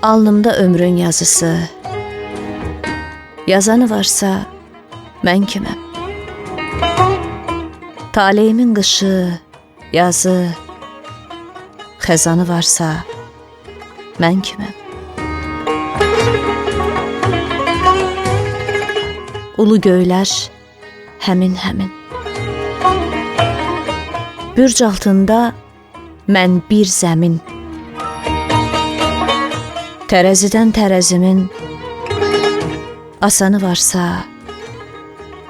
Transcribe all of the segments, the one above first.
Alnımda ömrün yazısı, yazanı varsa mən kiməm? Taleyimin qışı, yazı, xəzanı varsa mən kiməm? Ulu göylər həmin. Bürc altında mən bir zəmin. Tərəzidən tərəzimin asanı varsa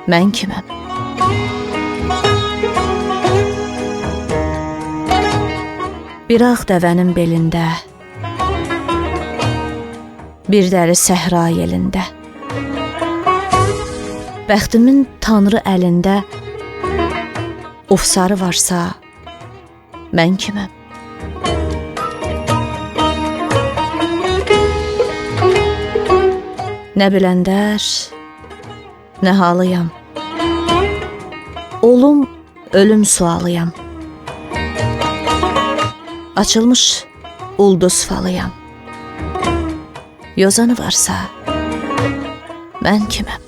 mən kiməm? Bir ağ dəvənin belində, bir dəri səhra yelində, bəxtimin tanrı əlində ofsarı varsa mən kiməm? Nə biləndər, nə halıyam, olum, ölüm sualıyam, açılmış ulduz falıyam, yozanı varsa mən kiməm?